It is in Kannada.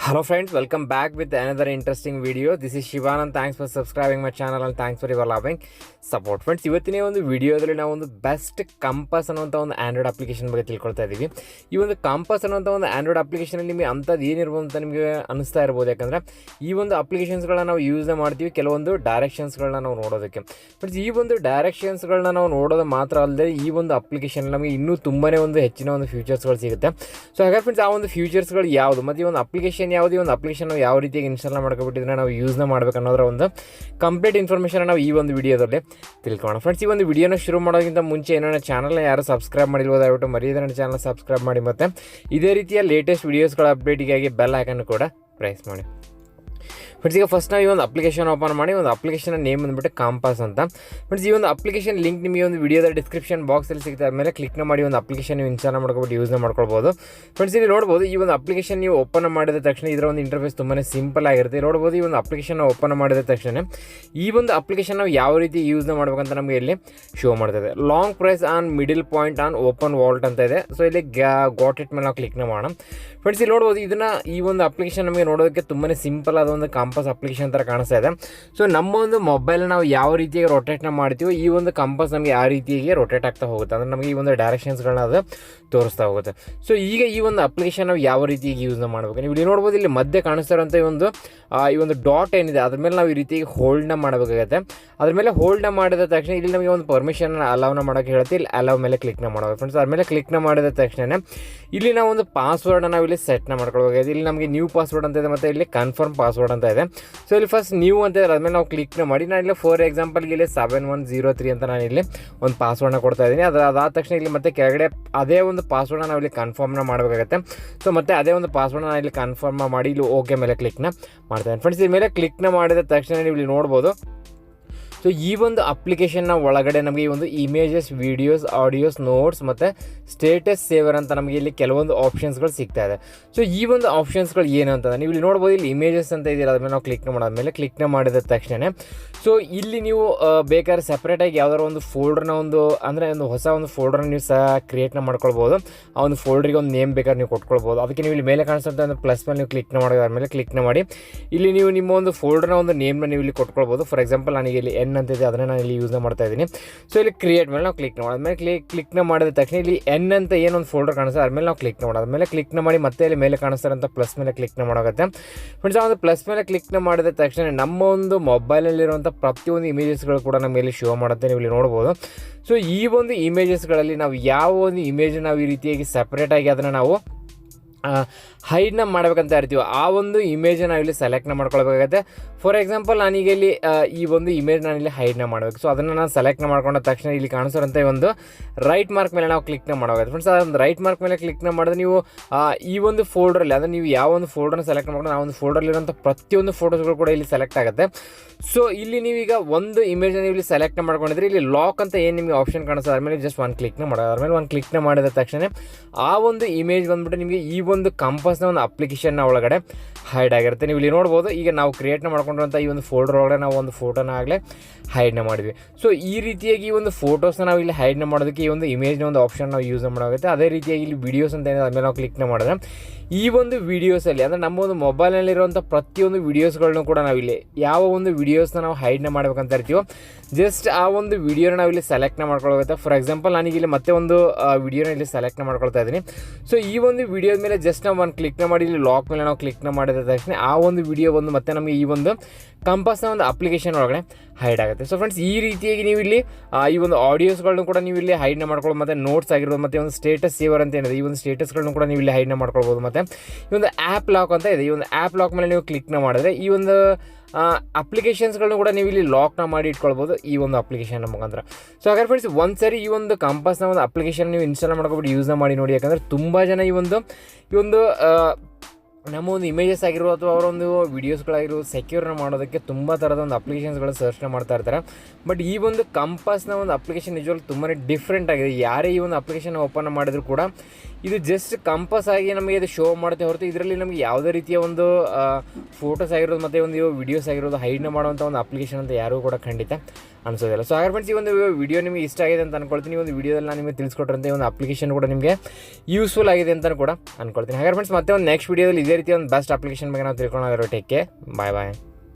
Hello friends, welcome back with another interesting video. This is Shivanand. Thanks for subscribing my channel and thanks for your loving support. Friends, ಇವತ್ತಿನ ಒಂದು ವಿಡಿಯೋದಲ್ಲಿ ನಾವು ಒಂದು ಬೆಸ್ಟ್ ಕಂಪಾಸ್ ಅನ್ನುವಂಥ ಒಂದು ಆಂಡ್ರಾಯ್ಡ್ ಅಪ್ಲಿಕೇಶನ್ ಬಗ್ಗೆ ತಿಳ್ಕೊಳ್ತಾ ಇದ್ದೀವಿ. ಈ ಒಂದು ಕಂಪಾಸ್ ಅನ್ನುವಂಥ ಒಂದು ಆಂಡ್ರಾಯ್ಡ್ ಅಪ್ಲಿಕೇಶನಲ್ಲಿ ನಿಮಗೆ ಅಂಥದ್ದು ಏನಿರ್ಬೋದು ಅಂತ ನಿಮಗೆ ಅನಿಸ್ತಾ ಇರ್ಬೋದು. ಯಾಕಂದರೆ ಈ ಒಂದು ಅಪ್ಲಿಕೇಶನ್ಸ್ಗಳನ್ನ ನಾವು ಯೂಸ್ ಮಾಡ್ತೀವಿ ಕೆಲವೊಂದು ಡೈರೆಕ್ಷನ್ಸ್ಗಳನ್ನ ನಾವು ನೋಡೋದಕ್ಕೆ. ಫ್ರೆಂಡ್ಸ್, ಈ ಒಂದು ಡೈರೆಕ್ಷನ್ಸ್ಗಳನ್ನ ನಾವು ನೋಡೋದು ಮಾತ್ರ ಅಲ್ಲದೆ ಈ ಒಂದು ಅಪ್ಲಿಕೇಶನ್ ನಮಗೆ ಇನ್ನೂ ತುಂಬಾ ಒಂದು ಹೆಚ್ಚಿನ ಒಂದು ಫ್ಯೂಚರ್ಸ್ಗಳು ಸಿಗುತ್ತೆ. ಸೊ ಹಾಗಾಗಿ ಫ್ರೆಂಡ್ಸ್, ಆ ಒಂದು ಫ್ಯೂಚರ್ಸ್ಗಳು ಯಾವುದು ಮತ್ತು ಈ ಒಂದು ಅಪ್ಲಿಕೇಶನ್ ಯಾವುದೇ ಒಂದು ಅಪ್ಲಿಕೇಶನ್ ನಾವು ಯಾವ ರೀತಿಯಾಗಿ ಇನ್ಸ್ಟಾಲ್ ಮಾಡ್ಕೊಬಿಟ್ಟಿದ್ರೆ ನಾವು ಯೂಸ್ನ ಮಾಡಬೇಕು ಅನ್ನೋದರ ಒಂದು ಕಂಪ್ಲೀಟ್ ಇನ್ಫಾರ್ಮೇಷನ್ ನಾವು ಈ ಒಂದು ವಿಡಿಯೋದಲ್ಲಿ ತಿಳ್ಕೊಳ್ಳೋಣ. ಫ್ರೆಂಡ್ಸ್, ಈ ಒಂದು ವಿಡಿಯೋನ ಶುರು ಮಾಡೋದಕ್ಕಿಂತ ಮುಂಚೆ ಏನೋ ಚಾನಲ್ನ ಯಾರು ಸಬ್ಸ್ಕ್ರೈಬ್ ಮಾಡಿಲ್ವೋ ದಯವಿಟ್ಟು ಮರೆಯದೆ ನನ್ನ ಚಾನಲ್ ಸಬ್ಸ್ಕ್ರೈಬ್ ಮಾಡಿ ಮತ್ತು ಇದೇ ರೀತಿಯ ಲೇಟೆಸ್ಟ್ ವೀಡಿಯೋಸ್ಗಳ ಅಪ್ಡೇಟಿಗಾಗಿ ಬೆಲ್ ಐಕನ್ ಕೂಡ ಪ್ರೆಸ್ ಮಾಡಿ. ಫ್ರೆಂಡ್ಸ್, ಈಗ ಫಸ್ಟ್ ನಾವು ಈ ಒಂದು ಅಪ್ಲಿಕೇಶನ್ ಓಪನ್ ಮಾಡಿ ಒಂದು ಅಪ್ಲಿಕೇಶನ್ ನೇಮ್ ಬಂದುಬಿಟ್ಟು ಕಾಂಪಾಸ್ ಅಂತ. ಫ್ರೆಂಡ್ಸ್, ಈ ಒಂದು ಅಪ್ಲಿಕೇಶನ್ ಲಿಂಕ್ ನಿಮಗೆ ಒಂದು ವಿಡಿಯೋದ ಡಿಸ್ಕ್ರಿಪ್ಷನ್ ಬಾಕ್ಸಲ್ಲಿ ಸಿಗುತ್ತೆ. ಆದಮೇಲೆ ಕ್ಲಿಕ್ನ ಮಾಡಿ ಒಂದು ಅಪ್ಲಿಕೇಶನ್ ನೀವು ಇನ್ಸ್ಟಾಲ್ ಮಾಡ್ಕೊಬಿಟ್ಟು ಯೂಸ್ನ ಮಾಡ್ಕೊಳ್ಬೋದು. ಫ್ರೆಂಡ್ಸ್, ಇಲ್ಲಿ ನೋಡ್ಬೋದು ಈ ಒಂದು ಅಪ್ಲಿಕೇಶನ್ ನೀವು ಓಪನ್ ಮಾಡಿದ ತಕ್ಷಣ ಇದರ ಒಂದು ಇಂಟರ್ಫೇಸ್ ತುಂಬಾ ಸಿಂಪಲ್ ಆಗಿರುತ್ತೆ. ನೋಡ್ಬೋದು ಈ ಒಂದು ಅಪ್ಲಿಕೇಶನ್ ಓಪನ್ ಮಾಡಿದ ತಕ್ಷಣ ಈ ಒಂದು ಅಪ್ಲಿಕೇಶನ್ ನಾವು ಯಾವ ರೀತಿ ಯೂಸ್ನ ಮಾಡ್ಬೇಕಂತ ನಮಗೆ ಇಲ್ಲಿ ಶೋ ಮಾಡ್ತಿದೆ. Long press on middle point on open vault ಅಂತ ಇದೆ. ಸೊ ಇಲ್ಲಿ ಗಾಟ್ ಇಟ್ ಮೇಲೆ ನಾವು ಕ್ಲಿಕ್ನ ಮಾಡೋಣ. ಫ್ರೆಂಡ್ಸ್, ಇಲ್ಲಿ ನೋಡ್ಬೋದು ಇದನ್ನು ಈ ಒಂದು ಅಪ್ಲಿಕೇಶನ್ ನಮಗೆ ನೋಡೋದಕ್ಕೆ ತುಂಬಾ ಸಿಂಪಲ್ ಆದ ಒಂದು ಕಾಂಪಾಸ್ ಅಪ್ಲಿಕೇಶನ್ ಥರ ಕಾಣಿಸ್ತಾ ಇದೆ. ಸೊ ನಮ್ಮ ಒಂದು ಮೊಬೈಲ್ ನಾವು ಯಾವ ರೀತಿಯಾಗಿ ರೊಟೇಟ್ನ ಮಾಡ್ತೀವೋ ಈ ಒಂದು ಕಂಪಾಸ್ ನಮಗೆ ಆ ರೀತಿಯಾಗಿ ರೊಟೇಟ್ ಆಗ್ತಾ ಹೋಗುತ್ತೆ. ಅಂದರೆ ನಮಗೆ ಈ ಒಂದು ಡೈರೆಕ್ಷನ್ಸ್ಗಳನ್ನ ಅದು ತೋರಿಸ್ತಾ ಹೋಗುತ್ತೆ. ಸೊ ಈಗ ಈ ಒಂದು ಅಪ್ಲಿಕೇಶನ್ ನಾವು ಯಾವ ರೀತಿಯಾಗಿ ಯೂಸ್ನ ಮಾಡಬೇಕು, ನೀವು ಇಲ್ಲಿ ನೋಡ್ಬೋದು ಇಲ್ಲಿ ಮಧ್ಯೆ ಕಾಣಿಸ್ತಾ ಇರೋಂಥ ಈ ಒಂದು ಡಾಟ್ ಏನಿದೆ ಅದ್ರ ಮೇಲೆ ನಾವು ಈ ರೀತಿಯಾಗಿ ಹೋಲ್ಡ್ನ ಮಾಡಬೇಕಾಗುತ್ತೆ. ಅದ್ರ ಮೇಲೆ ಹೋಲ್ಡ್ನ ಮಾಡಿದ ತಕ್ಷಣ ಇಲ್ಲಿ ನಮಗೆ ಒಂದು ಪರ್ಮಿಷನ್ ಅಲೌನ ಮಾಡೋಕ್ಕೆ ಹೇಳುತ್ತೆ. ಇಲ್ಲಿ ಅಲೌ ಮೇಲೆ ಕ್ಲಿಕ್ನ ಮಾಡೋದು. ಫ್ರೆಂಡ್ಸ್, ಅದ್ರ ಮೇಲೆ ಕ್ಲಿಕ್ನ ಮಾಡಿದ ತಕ್ಷಣ ಇಲ್ಲಿ ನಾವು ಒಂದು ಪಾಸ್ವರ್ಡ್ನ ನಾವು ಇಲ್ಲಿ ಸೆಟ್ನ ಮಾಡ್ಕೊಳ್ಬೇಕಾಗಿದೆ. ಇಲ್ಲಿ ನಮಗೆ ನ್ಯೂ ಪಾಸ್ವರ್ಡ್ ಅಂತ ಇದೆ ಮತ್ತು ಇಲ್ಲಿ ಕನ್ಫರ್ಮ್ ಪಾಸ್ವರ್ಡ್ ಅಂತ ಇದೆ. ಸೊ ಇಲ್ಲಿ ಫಸ್ಟ್ ನ್ಯೂ ಅಂತ ಇದೆ, ಅದ್ಮೇಲೆ ನಾವು ಕ್ಲಿಕ್ನ ಮಾಡಿ ನಾನು ಇಲ್ಲಿ ಫಾರ್ ಎಕ್ಸಾಂಪಲ್ಗೆ ಇಲ್ಲಿ 7103 ಅಂತ ನಾನು ಇಲ್ಲಿ ಒಂದು ಪಾಸ್ವರ್ಡ್ನ ಕೊಡ್ತಾ ಇದ್ದೀನಿ. ಅದಾದ ತಕ್ಷಣ ಇಲ್ಲಿ ಮತ್ತೆ ಕೆಳಗಡೆ ಅದೇ ಒಂದು ಪಾಸ್ವರ್ಡ್ನ ನಾವು ಇಲ್ಲಿ ಕನ್ಫರ್ಮ್ನ ಮಾಡಬೇಕಾಗುತ್ತೆ. ಸೊ ಮತ್ತೆ ಅದೇ ಒಂದು ಪಾಸ್ವರ್ಡ್ನ ನಾನು ಇಲ್ಲಿ ಕನ್ಫರ್ಮ್ ಮಾಡಿ ಇಲ್ಲಿ ಓಕೆ ಮೇಲೆ ಕ್ಲಿಕ್ನ ಮಾಡ್ತೇನೆ. ಫ್ರೆಂಡ್ಸ್, ಈ ಮೇಲೆ ಕ್ಲಿಕ್ನ ಮಾಡಿದ ತಕ್ಷಣ ನೀವು ಇಲ್ಲಿ ನೋಡ್ಬೋದು. ಸೊ ಈ ಒಂದು ಅಪ್ಲಿಕೇಶನ್ನ ಒಳಗಡೆ ನಮಗೆ ಈ ಒಂದು ಇಮೇಜಸ್, ವೀಡಿಯೋಸ್, ಆಡಿಯೋಸ್, ನೋಟ್ಸ್ ಮತ್ತು ಸ್ಟೇಟಸ್ ಸೇವರ್ ಅಂತ ನಮಗೆ ಇಲ್ಲಿ ಕೆಲವೊಂದು ಆಪ್ಷನ್ಸ್ಗಳು ಸಿಗ್ತಾ ಇದೆ. ಸೊ ಈ ಒಂದು ಆಪ್ಷನ್ಸ್ಗಳು ಏನು ಅಂತಂದರೆ ನೀವು ಇಲ್ಲಿ ನೋಡ್ಬೋದು ಇಲ್ಲಿ ಇಮೇಜಸ್ ಅಂತ ಇದೆಯಲ್ಲ ಅದ್ಮೇಲೆ ನಾವು ಕ್ಲಿಕ್ನ ಮಾಡೋದ್ಮೇಲೆ ಕ್ಲಿಕ್ನ ಮಾಡಿದ ತಕ್ಷಣ ಸೊ ಇಲ್ಲಿ ನೀವು ಬೇಕಾದ್ರೆ ಸಪ್ರೇಟಾಗಿ ಯಾವ್ದಾದ್ರು ಒಂದು ಫೋಲ್ಡ್ರನ್ನ ಅಂದರೆ ಒಂದು ಹೊಸ ಒಂದು ಫೋಲ್ಡ್ರನ್ನ ನೀವು ಸಹ ಕ್ರಿಯೇಟ್ನ ಮಾಡ್ಕೊಳ್ಬೋದು. ಆ ಒಂದು ಫೋಲ್ಡ್ರಿಗೆ ಒಂದು ನೇಮ್ ಬೇಕಾದ್ರೆ ನೀವು ಕೊಟ್ಕೊಳ್ಬೋದು. ಅದಕ್ಕೆ ನೀವು ಇಲ್ಲಿ ಮೇಲೆ ಕಾಣಿಸುವಂಥ ಒಂದು ಪ್ಲಸ್ ಮೇಲೆ ನೀವು ಕ್ಲಿಕ್ನ ಮಾಡೋದಾದ್ಮೇಲೆ ಕ್ಲಿಕ್ನ ಮಾಡಿ ಇಲ್ಲಿ ನೀವು ನಿಮ್ಮ ಒಂದು ಫೋಲ್ಡ್ರನ್ನ ಒಂದು ನೇಮ್ನ ನೀವು ಇಲ್ಲಿ ಕೊಟ್ಕೊಳ್ಬೋದು. ಫಾರ್ ಎಕ್ಸಾಂಪಲ್ ನನಗೆ ಇಲ್ಲಿ ಅಂತಿದೆ ಅದನ್ನು ನಾನು ಇಲ್ಲಿ ಯೂಸ್ನ ಮಾಡ್ತಾ ಇದ್ದೀನಿ. ಸೊ ಇಲ್ಲಿ ಕ್ರಿಯೇಟ್ ಮೇಲೆ ನಾವು ಕ್ಲಿಕ್ನ ಮಾಡೋದ್ಮೇಲೆ ಕ್ಲಿಕ್ನ ಮಾಡಿದ ತಕ್ಷಣ ಇಲ್ಲಿ ಎನ್ ಅಂತ ಏನೊಂದು ಫೋಲ್ಡರ್ ಕಾಣಿಸ್ತದೆ ಅದ್ಮೇಲೆ ನಾವು ಕ್ಲಿಕ್ನ ಮಾಡೋದ್ಮೇಲೆ ಕ್ಲಿಕ್ನ ಮಾಡಿ ಮತ್ತೆ ಇಲ್ಲಿ ಮೇಲೆ ಕಾಣಿಸ್ತಾರಂಥ ಪ್ಲಸ್ ಮೇಲೆ ಕ್ಲಿಕ್ನ ಮಾಡೋಗುತ್ತೆ. ಫ್ರೆಂಡ್ಸ್, ಆ ಒಂದು ಪ್ಲಸ್ ಮೇಲೆ ಕ್ಲಿಕ್ನ ಮಾಡಿದ ತಕ್ಷಣ ನಮ್ಮ ಒಂದು ಮೊಬೈಲಲ್ಲಿರುವಂಥ ಪ್ರತಿಯೊಂದು ಇಮೇಜಸ್ಗಳು ಕೂಡ ನಮ್ಮ ಮೇಲೆ ಶೋ ಮಾಡುತ್ತೆ. ನೀವು ಇಲ್ಲಿ ನೋಡ್ಬೋದು. ಸೊ ಈ ಒಂದು ಇಮೇಜಸ್ಗಳಲ್ಲಿ ನಾವು ಯಾವ ಒಂದು ಇಮೇಜ್ ನಾವು ಈ ರೀತಿಯಾಗಿ ಸಪ್ರೇಟಾಗಿ ಅದನ್ನು ನಾವು ಹೈಡ್ನ ಮಾಡ್ಬೇಕಂತ ಇರ್ತೀವಿ ಆ ಒಂದು ಇಮೇಜ್ ನಾವಿಲ್ಲಿ ಸೆಲೆಕ್ಟ್ನ ಮಾಡ್ಕೊಳ್ಬೇಕಾಗತ್ತೆ. ಫಾರ್ ಎಕ್ಸಾಂಪಲ್ ನಾನೀಗ ಇಲ್ಲಿ ಈ ಒಂದು ಇಮೇಜ್ ನಾನಿಲ್ಲಿ ಹೈಡ್ನ ಮಾಡಬೇಕು. ಸೊ ಅದನ್ನು ನಾನು ಸೆಲೆಕ್ಟ್ನ ಮಾಡ್ಕೊಂಡ ತಕ್ಷಣ ಇಲ್ಲಿ ಕಾಣಿಸೋರಂಥ ಒಂದು ರೈಟ್ ಮಾರ್ಕ್ ಮೇಲೆ ನಾವು ಕ್ಲಿಕ್ನ ಮಾಡೋಗುತ್ತೆ. ಫ್ರೆಂಡ್ಸ್, ಅದೊಂದು ರೈಟ್ ಮಾರ್ಕ್ ಮೇಲೆ ಕ್ಲಿಕ್ನ ಮಾಡಿದ್ರೆ ನೀವು ಈ ಒಂದು ಫೋಲ್ಡ್ರಲ್ಲಿ ಅಂದರೆ ನೀವು ಯಾವ ಒಂದು ಫೋಲ್ಡರ್ನ ಸೆಲೆಕ್ಟ್ ಮಾಡ್ಕೊಂಡು ಆ ಒಂದು ಫೋಲ್ಡರ್ಲಿರೋಂಥ ಪ್ರತಿಯೊಂದು ಫೋಟೋಸ್ಗಳು ಕೂಡ ಇಲ್ಲಿ ಸೆಲೆಕ್ಟ್ ಆಗುತ್ತೆ. ಸೊ ಇಲ್ಲಿ ನೀವೀಗ ಒಂದು ಇಮೇಜ್ನ ನೀವು ಇಲ್ಲಿ ಸೆಲೆಕ್ಟ್ ಮಾಡ್ಕೊಂಡಿದ್ರೆ ಇಲ್ಲಿ ಲಾಕ್ ಅಂತ ಏನು ನಿಮಗೆ ಆಪ್ಷನ್ ಕಾಣಿಸ್ತದೆ ಅದ್ಮೇಲೆ ಜಸ್ಟ್ ಒಂದು ಕ್ಲಿಕ್ನ ಮಾಡೋದು. ಅದ್ಮೇಲೆ ಒಂದು ಕ್ಲಿಕ್ನ ಮಾಡಿದ ತಕ್ಷಣ ಆ ಒಂದು ಇಮೇಜ್ ಬಂದ್ಬಿಟ್ಟು ನಿಮಗೆ ಈ ಒಂದು ಕಂಪಾಸ್ನ ಒಂದು ಅಪ್ಲಿಕೇಶನ್ನ ಒಳಗಡೆ ಹೈಡ್ ಆಗಿರುತ್ತೆ. ನೀವು ಇಲ್ಲಿ ನೋಡ್ಬೋದು. ಈಗ ನಾವು ಕ್ರಿಯೇಟ್ನ ಮಾಡ್ಕೊಂಡಿರುವಂಥ ಈ ಒಂದು ಫೋಲ್ಡರ್ ಒಳಗಡೆ ನಾವು ಒಂದು ಫೋಟೋನ ಆಗಲೇ ಹೈಡ್ನ ಮಾಡಿದ್ವಿ. ಸೊ ಈ ರೀತಿಯಾಗಿ ಈ ಒಂದು ಫೋಟೋಸ್ನ ನಾವು ಇಲ್ಲಿ ಹೈಡ್ನ ಮಾಡೋದಕ್ಕೆ ಈ ಒಂದು ಇಮೇಜ್ನ ಒಂದು ಆಪ್ಷನ್ ನಾವು ಯೂಸ್ ಮಾಡೋಗುತ್ತೆ. ಅದೇ ರೀತಿಯಾಗಿ ಇಲ್ಲಿ ವೀಡಿಯೋಸ್ ಅಂತ ಏನಿದೆ ಅದ್ಮೇಲೆ ನಾವು ಕ್ಲಿಕ್ನ ಮಾಡಿದ್ರೆ ಈ ಒಂದು ವೀಡಿಯೋಸಲ್ಲಿ ಅಂದರೆ ನಮ್ಮ ಒಂದು ಮೊಬೈಲ್ನಲ್ಲಿರುವಂಥ ಪ್ರತಿಯೊಂದು ವೀಡಿಯೋಸ್ಗಳನ್ನೂ ಕೂಡ ನಾವಿಲ್ಲಿ ಯಾವ ಒಂದು ವೀಡಿಯೋಸ್ನ ನಾವು ಹೈಡ್ನ ಮಾಡ್ಬೇಕಂತ ಇರ್ತೀವೋ ಜಸ್ಟ್ ಆ ಒಂದು ವೀಡಿಯೋನ ನಾವಿಲ್ಲಿ ಸೆಲೆಕ್ಟ್ನ ಮಾಡ್ಕೊಳ್ಬೇಕು. ಫಾರ್ ಎಕ್ಸಾಂಪಲ್ ನಾನೀಗ ಮತ್ತೆ ಒಂದು ವೀಡಿಯೋನ ಇಲ್ಲಿ ಸೆಲೆಕ್ಟ್ನ ಮಾಡ್ಕೊಳ್ತಾ ಇದ್ದೀನಿ. ಸೊ ಈ ಒಂದು ವೀಡಿಯೋದ ಮೇಲೆ ಜಸ್ಟ್ ನಾವು ಒಂದು ಕ್ಲಿಕ್ನ ಮಾಡಿ ಇಲ್ಲಿ ಲಾಕ್ ಮೇಲೆ ನಾವು ಕ್ಲಿಕ್ನ ಮಾಡಿದ ತಕ್ಷಣ ಆ ಒಂದು ವೀಡಿಯೋ ಬಂದು ಮತ್ತೆ ನಮಗೆ ಈ ಒಂದು ಕಂಪಾಸ್ನ ಒಂದು ಅಪ್ಲಿಕೇಶನ್ ಒಳಗಡೆ ಹೈಡ್ ಆಗುತ್ತೆ. ಸೊ ಫ್ರೆಂಡ್ಸ್, ಈ ರೀತಿಯಾಗಿ ನೀವು ಇಲ್ಲಿ ಈ ಒಂದು ಆಡಿಯೋಸ್ಗಳನ್ನು ಕೂಡ ನೀವು ಇಲ್ಲಿ ಹೈಡ್ನ ಮಾಡ್ಕೊಳ್ಳೋದು ಮತ್ತು ನೋಟ್ಸ್ ಆಗಿರ್ಬೋದು ಮತ್ತು ಒಂದು ಸ್ಟೇಟಸ್ ಸೇವರ್ ಅಂತ ಏನಿದೆ ಈ ಒಂದು ಸ್ಟೇಟಸ್ಗಳನ್ನು ಕೂಡ ನೀವು ಇಲ್ಲಿ ಹೈಡ್ನ ಮಾಡ್ಕೊಳ್ಬೋದು. ಮತ್ತು ಈ ಒಂದು ಆ್ಯಪ್ ಲಾಕ್ ಅಂತ ಇದೆ. ಈ ಒಂದು ಆ್ಯಪ್ ಲಾಕ್ ಮೇಲೆ ನೀವು ಕ್ಲಿಕ್ನ ಮಾಡಿದ್ರೆ ಈ ಒಂದು ಅಪ್ಲಿಕೇಶನ್ಸ್ಗಳನ್ನು ಕೂಡ ನೀವು ಇಲ್ಲಿ ಲಾಕ್ನ ಮಾಡಿ ಇಟ್ಕೊಳ್ಬೋದು ಈ ಒಂದು ಅಪ್ಲಿಕೇಶನ್ ಮುಖಾಂತರ. ಸೊ ಹಾಗಾದ್ರೆ ಫ್ರೆಂಡ್ಸ್, ಒಂದು ಸರಿ ಈ ಒಂದು ಕಂಪಾಸ್ನ ಒಂದು ಅಪ್ಲಿಕೇಶನ್ ನೀವು ಇನ್ಸ್ಟಾಲ್ ಮಾಡ್ಕೊಬಿಟ್ಟು ಯೂಸ್ನ ಮಾಡಿ ನೋಡಿ. ಯಾಕಂದರೆ ತುಂಬ ಜನ ಈ ಒಂದು ನಮ್ಮ ಒಂದು ಇಮೇಜಸ್ ಆಗಿರ್ಬೋದು ಅಥವಾ ಅವರ ಒಂದು ವೀಡಿಯೋಸ್ಗಳಾಗಿರ್ಬೋದು ಸೆಕ್ಯೂರ್ನ ಮಾಡೋದಕ್ಕೆ ತುಂಬ ಥರದ ಒಂದು ಅಪ್ಲಿಕೇಶನ್ಸ್ಗಳು ಸರ್ಚ್ನ ಮಾಡ್ತಾ ಇರ್ತಾರೆ. ಬಟ್ ಈ ಒಂದು ಕಂಪಾಸ್ನ ಒಂದು ಅಪ್ಲಿಕೇಶನ್ ನಿಜವಾಗ್ಲೂ ತುಂಬಾ ಡಿಫ್ರೆಂಟ್ ಆಗಿದೆ. ಯಾರೇ ಈ ಒಂದು ಅಪ್ಲಿಕೇಶನ್ ಓಪನ್ ಮಾಡಿದ್ರು ಕೂಡ ಇದು ಜಸ್ಟ್ ಕಂಪಾಸ್ ಆಗಿ ನಮಗೆ ಇದು ಶೋ ಮಾಡುತ್ತೆ ಹೊರತು ಇದರಲ್ಲಿ ನಮಗೆ ಯಾವುದೇ ರೀತಿಯ ಒಂದು ಫೋಟೋಸ್ ಆಗಿರೋದು ಮತ್ತು ಒಂದು ವೀಡಿಯೋಸ್ ಆಗಿರೋದು ಹೈಡ್ನ ಮಾಡುವಂಥ ಒಂದು ಅಪ್ಲಿಕೇಶನ್ ಅಂತ ಯಾರೂ ಕೂಡ ಖಂಡಿತ ಅನಿಸೋದಿಲ್ಲ. ಸೊ ಹಾಗೆ ಫ್ರೆಂಡ್ಸ್, ಈ ಒಂದು ವಿಡಿಯೋ ನಿಮಗೆ ಇಷ್ಟ ಆಗಿದೆ ಅಂತ ಅಂದ್ಕೊಳ್ತೀನಿ. ಈ ಒಂದು ವಿಡಿಯೋದಲ್ಲಿ ನಾನು ನಿಮಗೆ ತಿಳಿಸ್ಕೊಟ್ರಂತೆ ಈ ಒಂದು ಅಪ್ಲಿಕೇಶನ್ ಕೂಡ ನಿಮಗೆ ಯೂಸ್ಫುಲ್ ಆಗಿದೆ ಅಂತ ಕೂಡ ಅಂದ್ಕೊಳ್ತೀನಿ. ಹಾಗೆ ಫ್ರೆಂಡ್ಸ್, ಮತ್ತೆ ಒಂದು ನೆಕ್ಸ್ಟ್ ವಿಡಿಯೋದಲ್ಲಿ ಇದೇ ರೀತಿ ಒಂದು ಬೆಸ್ಟ್ ಅಪ್ಲಿಕೇಶನ್ ಬಗ್ಗೆ ನಾವು ತಿಳ್ಕೊಳ್ಳೋದು. ಟೇಕ್ ಕೇರ್, ಬಾಯ್ ಬಾಯ್.